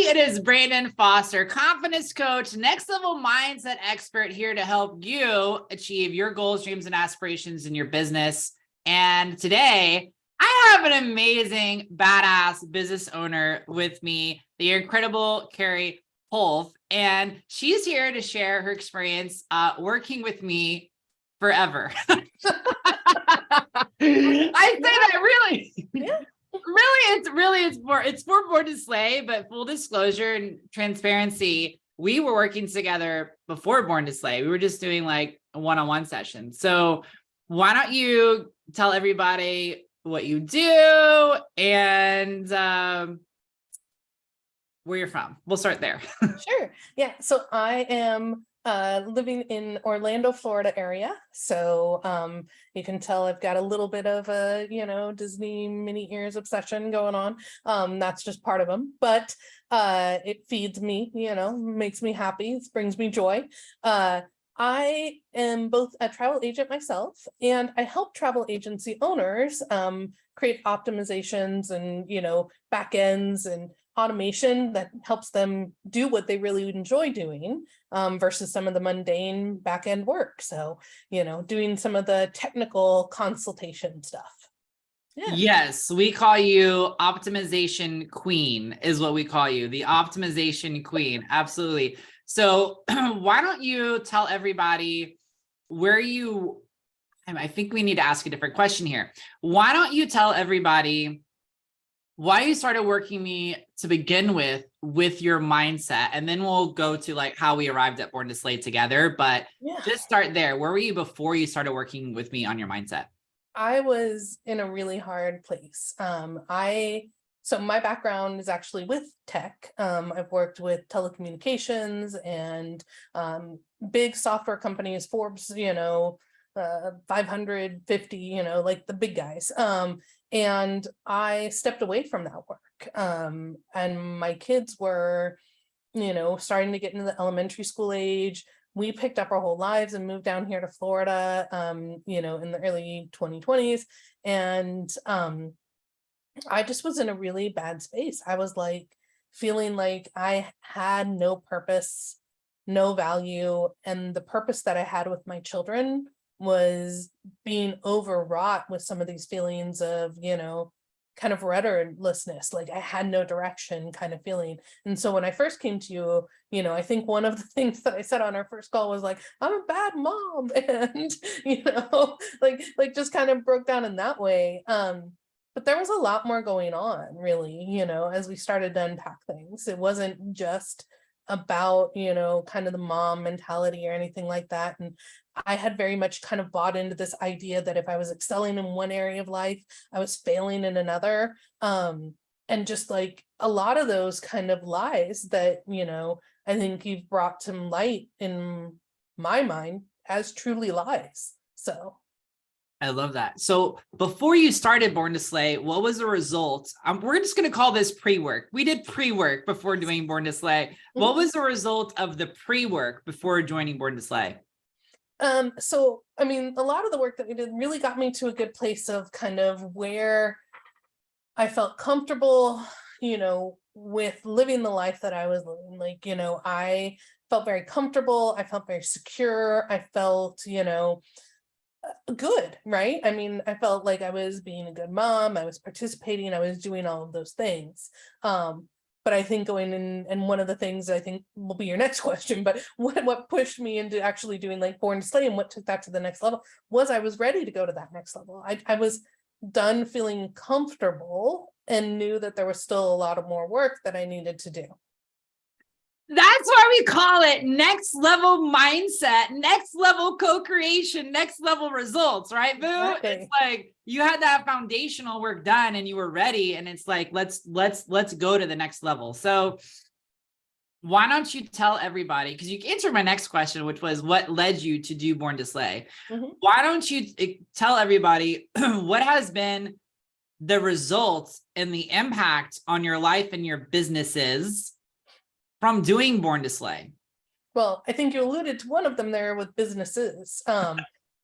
it is Brandon Foster, confidence coach, next level mindset expert, here to help you achieve your goals, dreams, and aspirations in your business. And today I have an amazing, badass business owner with me, the incredible Kerry SLAYED, and she's here to share her experience working with me forever. I say that really. Yeah. It's for Born to Slay, but full disclosure and transparency, we were working together before Born to Slay. We were just doing like a one-on-one session. So why don't you tell everybody what you do and where you're from? We'll start there. Sure. Yeah. So I am living in Orlando, Florida area. So you can tell I've got a little bit of a, Disney mini ears obsession going on. That's just part of them, but it feeds me, makes me happy. It brings me joy. I am both a travel agent myself, and I help travel agency owners create optimizations and, back ends and automation that helps them do what they really enjoy doing versus some of the mundane back end work. So, doing some of the technical consultation stuff. Yeah. Yes, we call you optimization queen is what we call you, the optimization queen. Absolutely. So why don't you tell everybody I think we need to ask a different question here. Why don't you tell everybody why you started working me to begin with your mindset, and then we'll go to like how we arrived at Born to Slay together. But just start there. Where were you before you started working with me on your mindset? I was in a really hard place. So my background is actually with tech. I've worked with telecommunications and big software companies, Forbes, 550, like the big guys. And I stepped away from that work. And my kids were, starting to get into the elementary school age. We picked up our whole lives and moved down here to Florida, in the early 2020s. And I just was in a really bad space. I was like feeling like I had no purpose, no value. And the purpose that I had with my children was being overwrought with some of these feelings of, kind of rudderlessness, like I had no direction kind of feeling. And so when I first came to you, I think one of the things that I said on our first call was like, I'm a bad mom. And, like just kind of broke down in that way. But there was a lot more going on really, as we started to unpack things. It wasn't just about, kind of the mom mentality or anything like that. And I had very much kind of bought into this idea that if I was excelling in one area of life, I was failing in another. And just like a lot of those kind of lies that, I think you've brought to light in my mind as truly lies. So I love that. So before you started Born to Slay, what was the result? We're just going to call this pre-work. We did pre-work before doing Born to Slay. What was the result of the pre-work before joining Born to Slay? So, I mean, a lot of the work that we did really got me to a good place of kind of where I felt comfortable, with living the life that I was living. Like, I felt very comfortable. I felt very secure. I felt, good, right? I mean, I felt like I was being a good mom. I was participating. I was doing all of those things. But I think going in, and one of the things I think will be your next question, but what pushed me into actually doing like Born to Slay and what took that to the next level was I was ready to go to that next level. I was done feeling comfortable and knew that there was still a lot of more work that I needed to do. That's why we call it next level mindset, next level co-creation, next level results, right, Boo? Exactly. It's like you had that foundational work done and you were ready, and it's like, let's go to the next level. So why don't you tell everybody, because you answered my next question, which was what led you to do Born to Slay. Why don't you tell everybody what has been the results and the impact on your life and your businesses from doing Born to Slay? Well, I think you alluded to one of them there with businesses.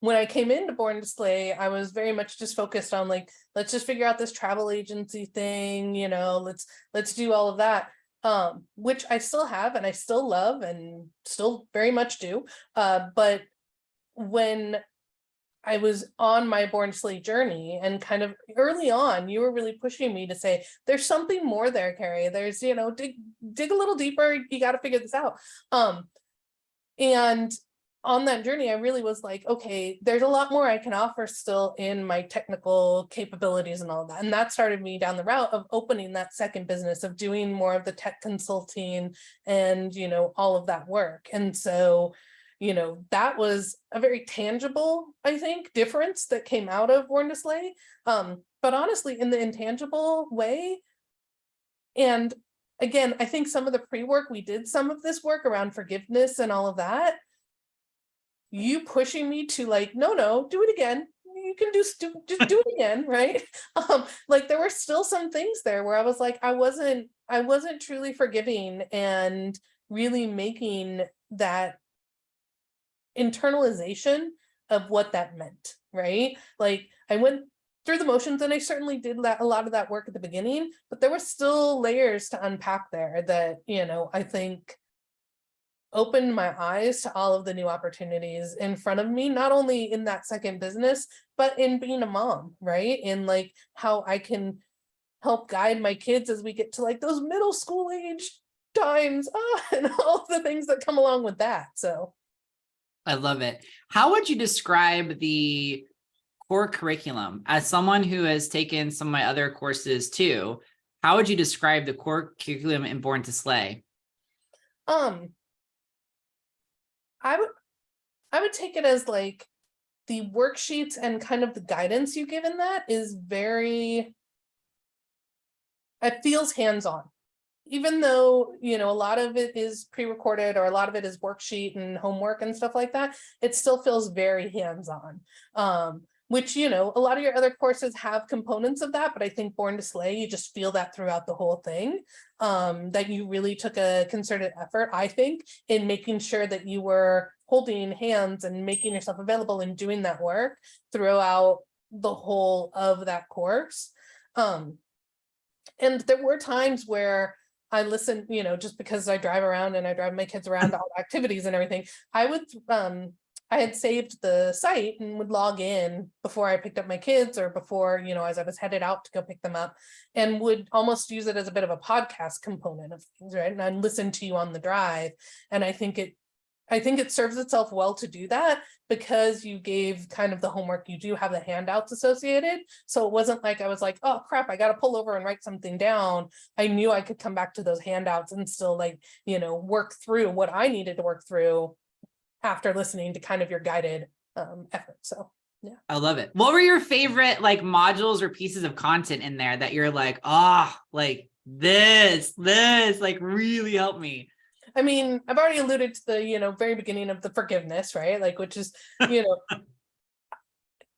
When I came into Born to Slay, I was very much just focused on like, let's just figure out this travel agency thing, let's do all of that. which I still have and I still love and still very much do. But when I was on my Born to Slay journey, and kind of early on, you were really pushing me to say, there's something more there, Kerry. There's, dig a little deeper. You got to figure this out. And on that journey, I really was like, okay, there's a lot more I can offer still in my technical capabilities and all of that. And that started me down the route of opening that second business, of doing more of the tech consulting and, all of that work. And so, that was a very tangible, I think, difference that came out of Born to Slay. But honestly, in the intangible way, and again, I think some of the pre-work, we did some of this work around forgiveness and all of that. You pushing me to like, no, do it again. You can just do it again, right? Like there were still some things there where I was like, I wasn't truly forgiving and really making that internalization of what that meant, right? Like I went through the motions and I certainly did a lot of that work at the beginning, but there were still layers to unpack there that, I think opened my eyes to all of the new opportunities in front of me, not only in that second business, but in being a mom, right? In like how I can help guide my kids as we get to like those middle school age times, and all the things that come along with that. So I love it. How would you describe the core curriculum as someone who has taken some of my other courses too? How would you describe the core curriculum in Born to Slay? I would take it as like the worksheets and kind of the guidance you give in that is it feels hands-on. Even though, a lot of it is pre-recorded or a lot of it is worksheet and homework and stuff like that, it still feels very hands-on. Which, a lot of your other courses have components of that, but I think Born to Slay, you just feel that throughout the whole thing, that you really took a concerted effort, I think, in making sure that you were holding hands and making yourself available and doing that work throughout the whole of that course. And there were times where I listened, just because I drive around and I drive my kids around to all the activities and everything, I had saved the site and would log in before I picked up my kids or before, as I was headed out to go pick them up, and would almost use it as a bit of a podcast component of things, right? And I'd listen to you on the drive. And I think it serves itself well to do that because you gave kind of the homework, you do have the handouts associated. So it wasn't like I was like, oh crap, I got to pull over and write something down. I knew I could come back to those handouts and still like, work through what I needed to work through after listening to kind of your guided effort. So yeah. I love it. What were your favorite like modules or pieces of content in there that you're like, like this like really helped me? I mean, I've already alluded to the, very beginning of the forgiveness, right? Like, which is, right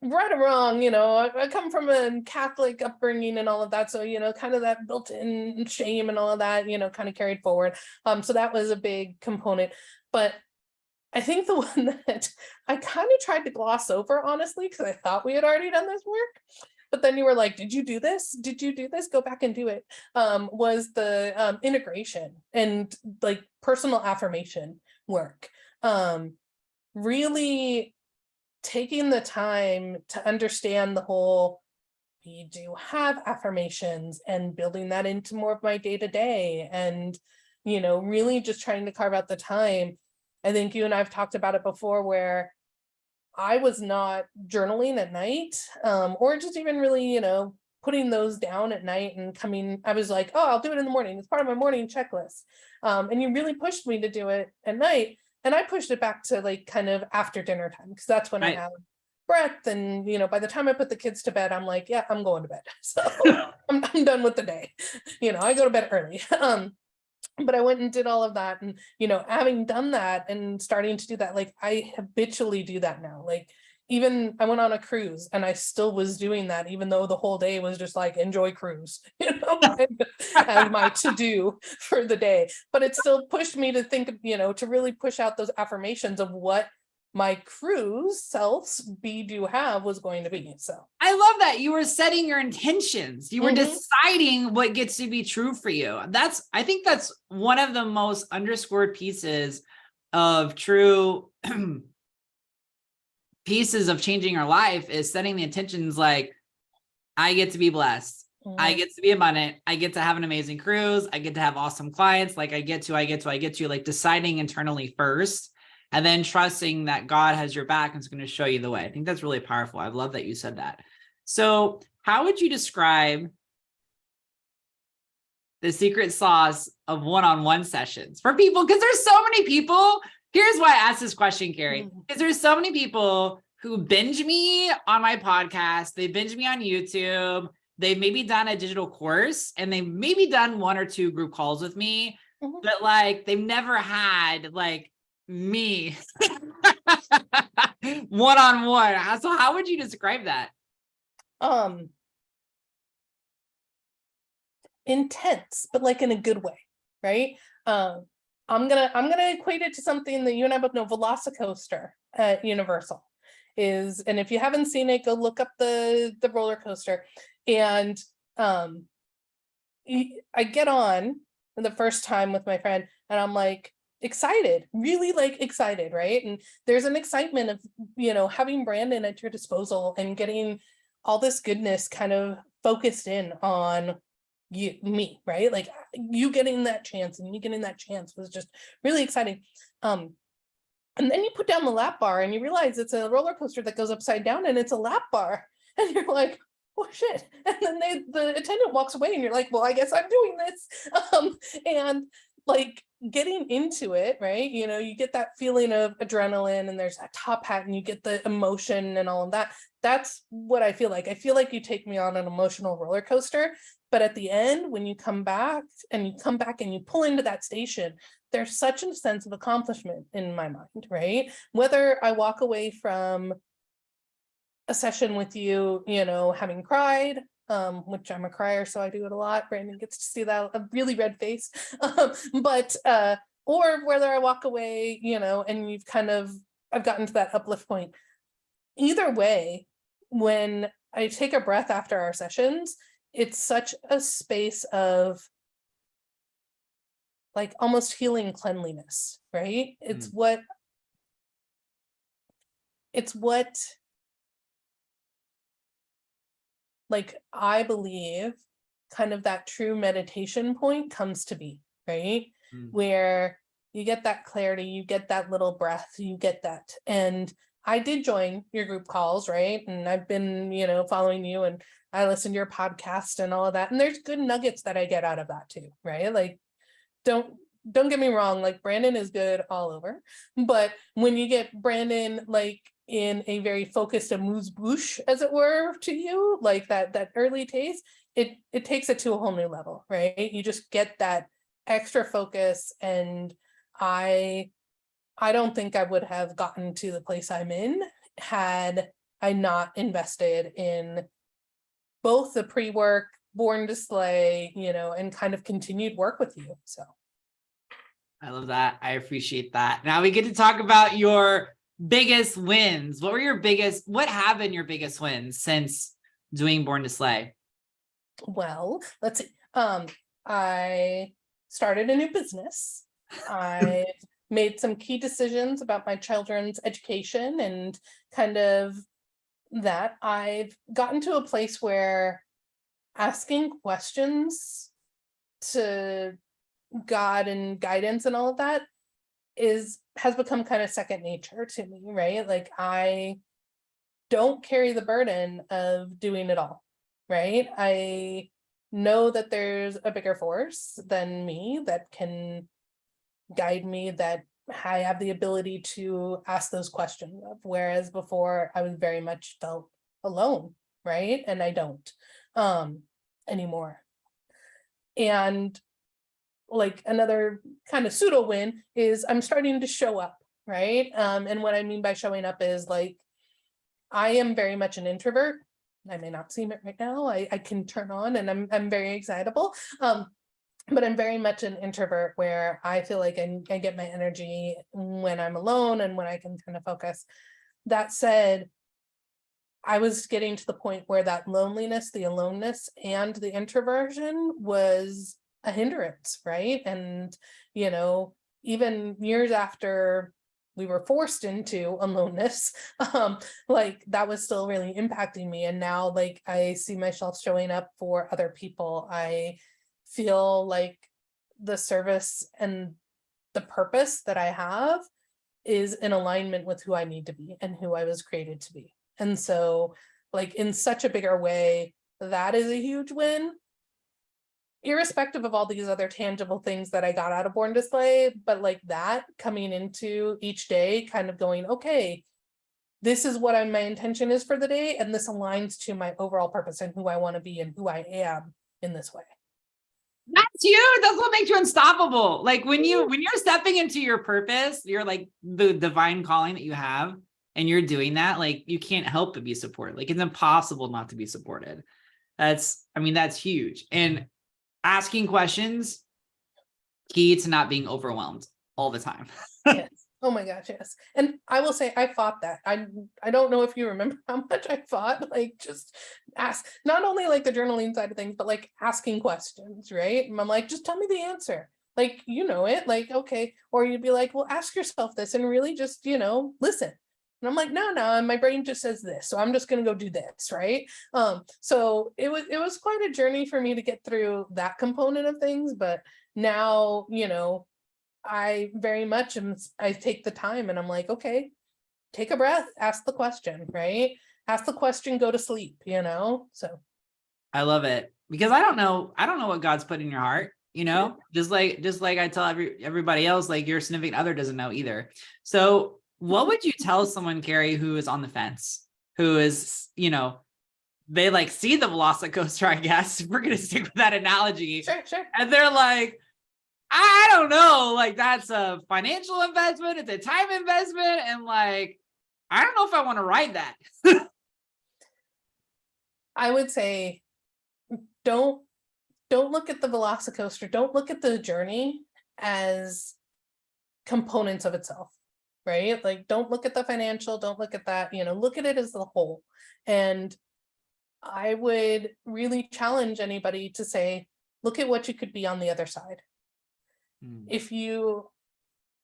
or wrong, I come from a Catholic upbringing and all of that. So, kind of that built-in shame and all of that, kind of carried forward. So that was a big component. But I think the one that I kind of tried to gloss over, honestly, because I thought we had already done this work. But then you were like, did you do this? Did you do this? Go back and do it. Was the integration and like personal affirmation work. Really taking the time to understand the whole, we do have affirmations, and building that into more of my day-to-day, and, really just trying to carve out the time. I think you and I've talked about it before where I was not journaling at night, or just even really, putting those down at night and I was like, oh, I'll do it in the morning. It's part of my morning checklist. And you really pushed me to do it at night. And I pushed it back to like kind of after dinner time, because that's when I have breath. And, by the time I put the kids to bed, I'm like, yeah, I'm going to bed. So I'm done with the day. I go to bed early. But I went and did all of that, and having done that and starting to do that, like I habitually do that now. Like even I went on a cruise and I still was doing that, even though the whole day was just like enjoy cruise, as my to do for the day. But it still pushed me to think, to really push out those affirmations of what my cruise self's be, do, have was going to be. So I love that you were setting your intentions. You were deciding what gets to be true for you. I think that's one of the most underscored pieces of true pieces of changing our life, is setting the intentions. Like, I get to be blessed. I get to be abundant. I get to have an amazing cruise. I get to have awesome clients. Like, I get to like deciding internally first, and then trusting that God has your back and is going to show you the way. I think that's really powerful. I love that you said that. So how would you describe the secret sauce of one-on-one sessions for people? Because there's so many people. Here's why I asked this question, Kerry, because there's so many people who binge me on my podcast. They binge me on YouTube. They've maybe done a digital course, and they've maybe done 1 or 2 group calls with me, but like, they've never had like me one-on-one. So how would you describe that? Intense, but like in a good way, right? I'm gonna equate it to something that you and I both know, velocicoaster at Universal is, and if you haven't seen it, go look up the roller coaster. And I get on the first time with my friend, and I'm like excited, really like excited, right? And there's an excitement of, you know, having Brandon at your disposal and getting all this goodness kind of focused in on me, right? Like, you getting that chance and me getting that chance was just really exciting. And then you put down the lap bar and you realize it's a roller coaster that goes upside down, and it's a lap bar, and you're like, oh shit. And then the attendant walks away, and you're like, well, I guess I'm doing this. And like, getting into it, right? You know, you get that feeling of adrenaline, and there's that top hat, and you get the emotion and all of that. That's what I feel like. I feel like you take me on an emotional roller coaster, but at the end, when you come back and you pull into that station, there's such a sense of accomplishment in my mind, right? Whether I walk away from a session with you, you know, having cried, which I'm a crier, so I do it a lot. Brandon gets to see that, a really red face. But or whether I walk away, you know, and I've gotten to that uplift point. Either way, when I take a breath after our sessions, it's such a space of like almost healing cleanliness, right? It's what like, I believe kind of that true meditation point comes to be, right? Where you get that clarity, you get that little breath, you get that. And I did join your group calls, right? And I've been, you know, following you, and I listen to your podcast and all of that. And there's good nuggets that I get out of that too, right? Like, don't get me wrong, like, Brandon is good all over. But when you get Brandon like in a very focused amuse-bouche, as it were, to you, like that early taste, it takes it to a whole new level, right? You just get that extra focus. And I don't think I would have gotten to the place I'm in had I not invested in both the pre-work, Born to Slay, you know, and kind of continued work with you. So I love that. I appreciate that. Now we get to talk about your biggest wins. What have been your biggest wins since doing Born to Slay? Well, let's see. I started a new business. I've made some key decisions about my children's education, and kind of that I've gotten to a place where asking questions to God and guidance and all of that has become kind of second nature to me, right? Like, I don't carry the burden of doing it all, right? I know that there's a bigger force than me that can guide me, that I have the ability to ask those questions of, whereas before I was very much felt alone, right? And I don't anymore. And like, another kind of pseudo win is I'm starting to show up, right? And what I mean by showing up is, like, I am very much an introvert. I may not seem it right now. I can turn on, and I'm very excitable. but I'm very much an introvert where I feel like I get my energy when I'm alone and when I can kind of focus. That said, I was getting to the point where that loneliness, the aloneness, and the introversion was a hindrance, right? And, you know, even years after we were forced into aloneness, like that was still really impacting me. And now, like, I see myself showing up for other people. I feel like the service and the purpose that I have is in alignment with who I need to be and who I was created to be. And so, like, in such a bigger way, that is a huge win, irrespective of all these other tangible things that I got out of Born to Slay. But like that coming into each day, kind of going, okay, this is what my intention is for the day, and this aligns to my overall purpose and who I want to be and who I am in this way. That's huge. That's what makes you unstoppable. Like when you're stepping into your purpose, you're like the divine calling that you have, and you're doing that, like you can't help but be supported. Like it's impossible not to be supported. That's huge. And asking questions, key to not being overwhelmed all the time. Yes. Oh my gosh, yes. And I will say I fought that. I don't know if you remember how much I fought, like just ask, not only like the journaling side of things, but like asking questions, right? And I'm like, just tell me the answer. Like, you know it, like, okay. Or you'd be like, well, ask yourself this and really just, listen. And I'm like, no, and my brain just says this, so I'm just gonna go do this, right? So it was quite a journey for me to get through that component of things, but now, I very much I take the time and I'm like, okay, take a breath, ask the question, right? Ask the question, go to sleep, so. I love it because I don't know what God's put in your heart, just like I tell everybody else, like your significant other doesn't know either. So what would you tell someone, Kerry, who is on the fence, who is, they like see the velocicoaster, I guess, we're going to stick with that analogy. Sure. And they're like, I don't know, like that's a financial investment, it's a time investment, and like, I don't know if I want to ride that. I would say, don't look at the velocicoaster, don't look at the journey as components of itself, right? Like, don't look at the financial, don't look at that, look at it as the whole. And I would really challenge anybody to say, look at what you could be on the other side. If you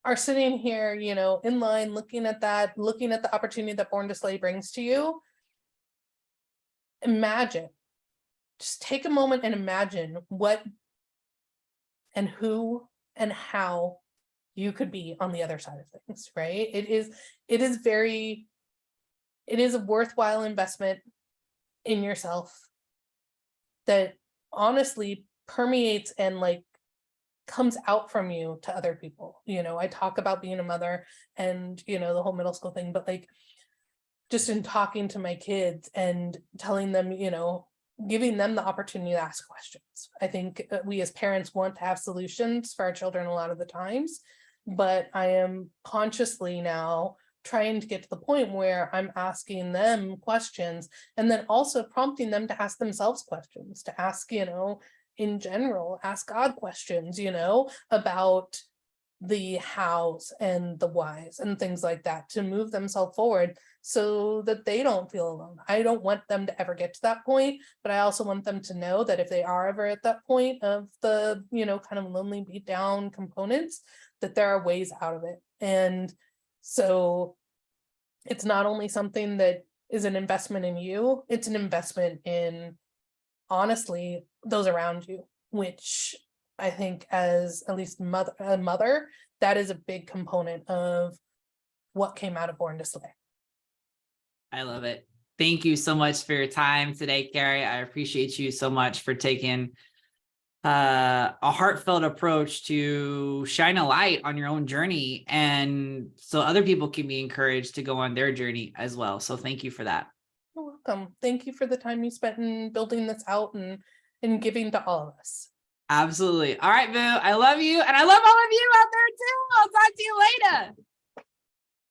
are sitting here, in line, looking at the opportunity that Born to Slay brings to you, imagine, just take a moment and imagine what and who and how you could be on the other side of things, right? It is a worthwhile investment in yourself that honestly permeates and like comes out from you to other people. I talk about being a mother and the whole middle school thing, but like just in talking to my kids and telling them, giving them the opportunity to ask questions. I think we as parents want to have solutions for our children a lot of the times, but I am consciously now trying to get to the point where I'm asking them questions and then also prompting them to ask themselves questions, to ask, in general, ask God questions, about the hows and the whys and things like that to move themselves forward so that they don't feel alone. I don't want them to ever get to that point, but I also want them to know that if they are ever at that point of the, kind of lonely beat down components, that there are ways out of it. And so it's not only something that is an investment in you, it's an investment in, honestly, those around you, which I think as at least a mother, that is a big component of what came out of Born to Slay. I love it. Thank you so much for your time today, Kerry. I appreciate you so much for taking a heartfelt approach to shine a light on your own journey, and so other people can be encouraged to go on their journey as well. So thank you for that. You're welcome. Thank you for the time you spent in building this out and giving to all of us. Absolutely. All right, Boo. I love you. And I love all of you out there too. I'll talk to you later.